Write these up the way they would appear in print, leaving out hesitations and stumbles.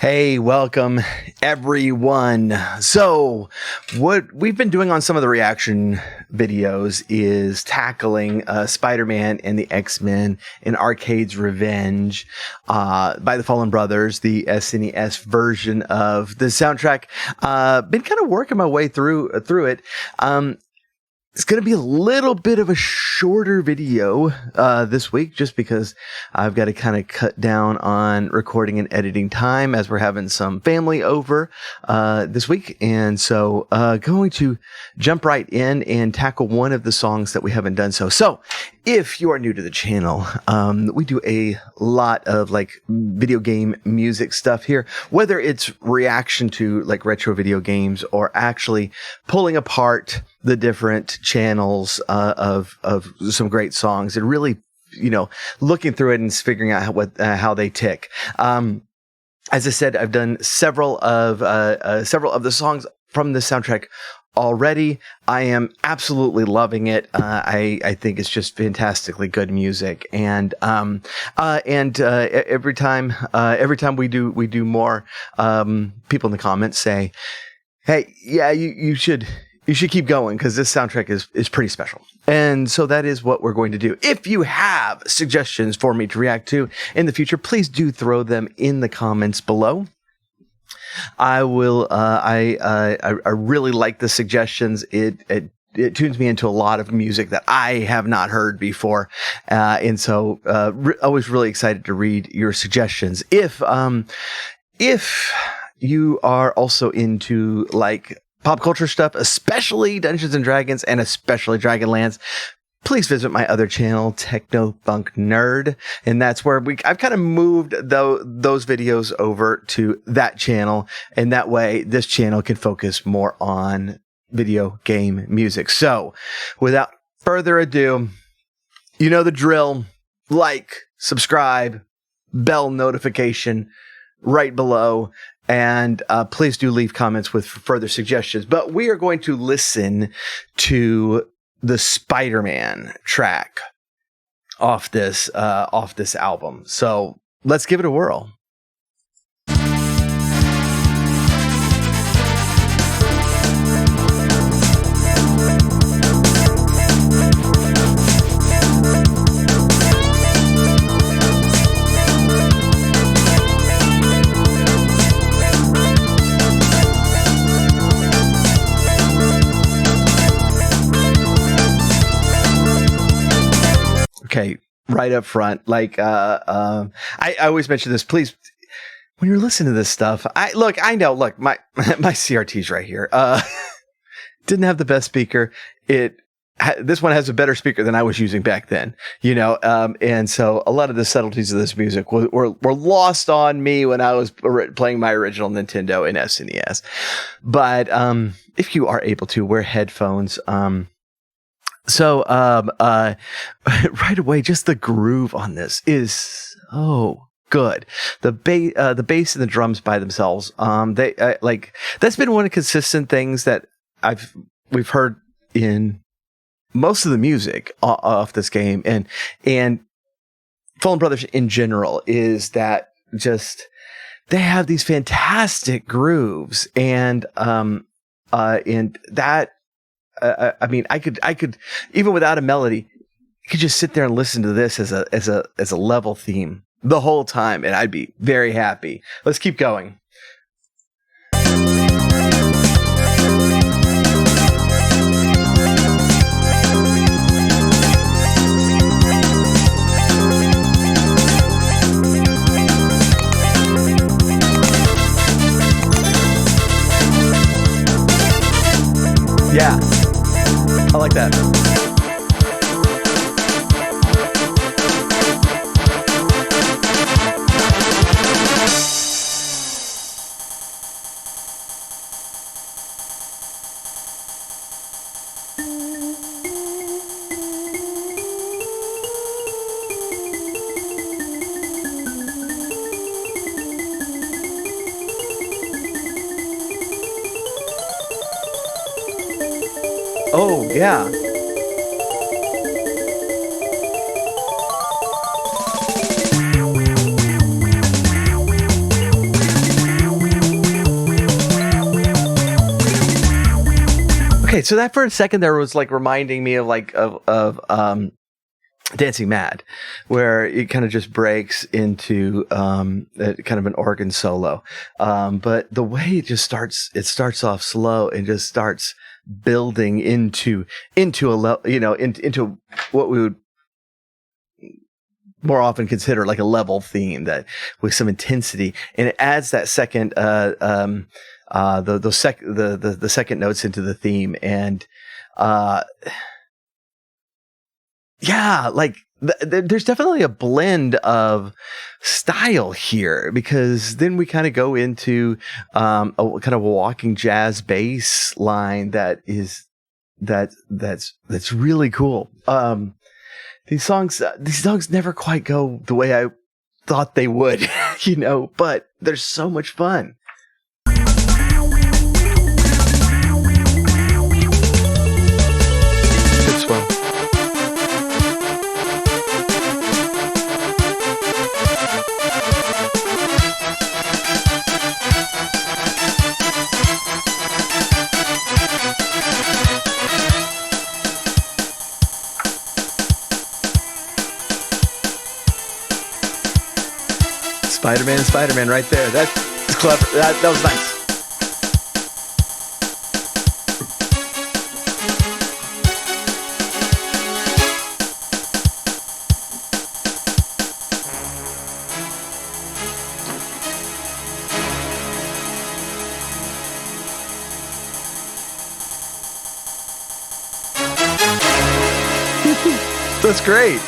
Hey, welcome everyone. So what we've been doing on some of the reaction videos is tackling Spider-Man and the X-Men in Arcade's Revenge by the Follin brothers, the SNES version of the soundtrack. Been kind of working my way through it. It's going to be a little bit of a shorter video this week just because I've got to kind of cut down on recording and editing time as we're having some family over this week. And so going to jump right in and tackle one of the songs that we haven't done so. So if you are new to the channel, we do a lot of like video game music stuff here, whether it's reaction to like retro video games or actually pulling apart the different channels of some great songs and really, looking through it and figuring out how they tick. As I said, I've done several of the songs from the soundtrack already. I am absolutely loving it. I think it's just fantastically good music, and every time we do more, people in the comments say, "Hey, yeah, you should keep going because this soundtrack is pretty special." And so that is what we're going to do. If you have suggestions for me to react to in the future, please do throw them in the comments below. I will. I really like the suggestions. It tunes me into a lot of music that I have not heard before, and so always really excited to read your suggestions. If you are also into like pop culture stuff, especially Dungeons and Dragons and especially Dragonlance, please visit my other channel, Techno Funk Nerd, and that's where I've kind of moved those videos over to that channel, and that way this channel can focus more on video game music. So, without further ado, you know the drill: like, subscribe, bell notification right below. And please do leave comments with further suggestions. But we are going to listen to the Spider-Man track off this album. So let's give it a whirl. Okay, right up front, like I always mention this. Please, when you're listening to this stuff, I know. Look, my CRT's right here. Didn't have the best speaker. This one has a better speaker than I was using back then. And so a lot of the subtleties of this music were lost on me when I was playing my original Nintendo and SNES. But if you are able to wear headphones, So, right away, just the groove on this is so good. The bass and the drums by themselves, that's been one of the consistent things that we've heard in most of the music off this game, and Follin Brothers in general, is that just they have these fantastic grooves, and that. I mean, I could even without a melody, you could just sit there and listen to this as a level theme the whole time, and I'd be very happy. Let's keep going. Yeah. I like that. Oh, yeah. Okay, so that for a second there was like reminding me of Dancing Mad, where it kind of just breaks into kind of an organ solo. But the way it starts off slow and just starts building into into what we would more often consider like a level theme, that with some intensity, and it adds that second the second notes into the theme, and there's definitely a blend of style here, because then we kind of go into a kind of a walking jazz bass line that's really cool. These songs never quite go the way I thought they would, but they're so much fun. Good swell. Spider-Man right there. That's clever. That was nice. That's great.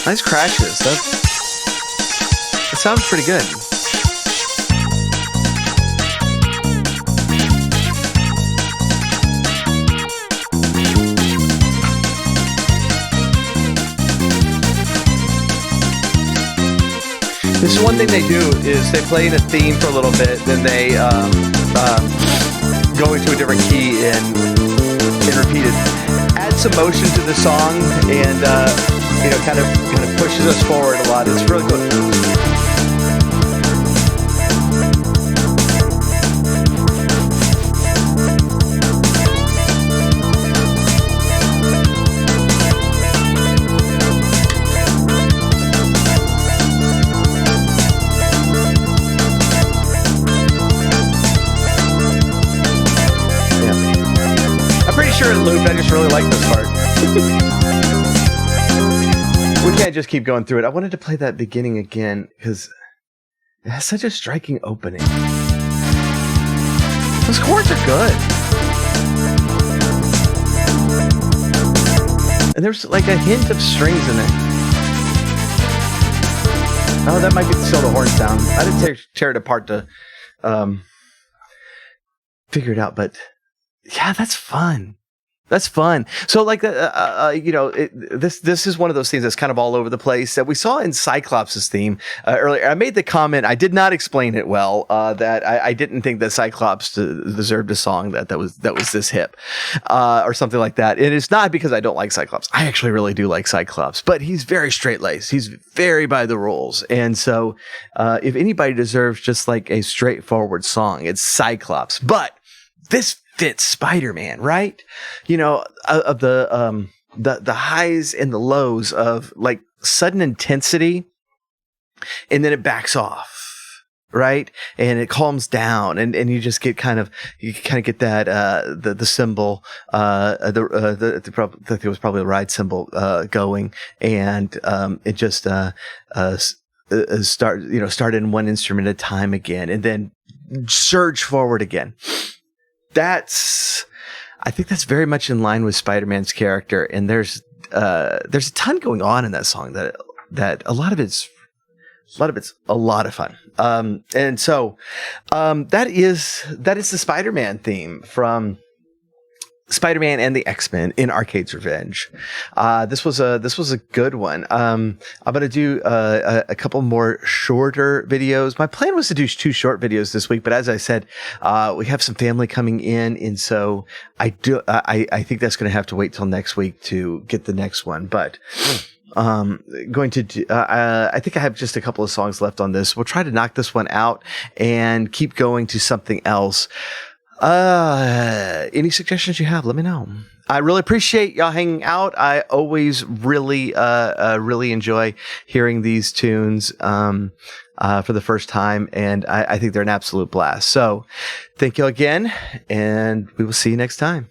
Nice crashes. That sounds pretty good. This is one thing they do, is they play in a theme for a little bit, then they go into a different key and repeat it. Add some motion to the song, and kind of pushes us forward a lot. It's really cool. I'm pretty sure it looped. I just really like this part. We can't just keep going through it. I wanted to play that beginning again because it has such a striking opening. Those chords are good. And there's like a hint of strings in it. Oh, that might be still the horn sound. I didn't tear it apart to figure it out, but yeah, that's fun. That's fun. So like, this is one of those things that's kind of all over the place that we saw in Cyclops' theme earlier. I made the comment, I did not explain it well, that I didn't think that Cyclops deserved a song that was this hip, or something like that. And it's not because I don't like Cyclops. I actually really do like Cyclops, but he's very straight-laced. He's very by the rules. And so, if anybody deserves just like a straightforward song, it's Cyclops. But this fits Spider-Man, right? Of the highs and the lows of like sudden intensity, and then it backs off, right? And it calms down, and you just get kind of get that the cymbal, I think it was probably a ride cymbal going, and it just start in one instrument at a time again, and then surge forward again. I think that's very much in line with Spider-Man's character, and there's a ton going on in that song that a lot of it's a lot of fun. And so that is the Spider-Man theme from Spider-Man and the X-Men in Arcade's Revenge. This was a good one. I'm going to do a couple more shorter videos. My plan was to do 2 short videos this week, but as I said, we have some family coming in, and so I think that's going to have to wait till next week to get the next one. But going to do, I think I have just a couple of songs left on this. We'll try to knock this one out and keep going to something else. Any suggestions you have, let me know. I really appreciate y'all hanging out. I always really enjoy hearing these tunes for the first time, and I think they're an absolute blast. So thank you again, and we will see you next time.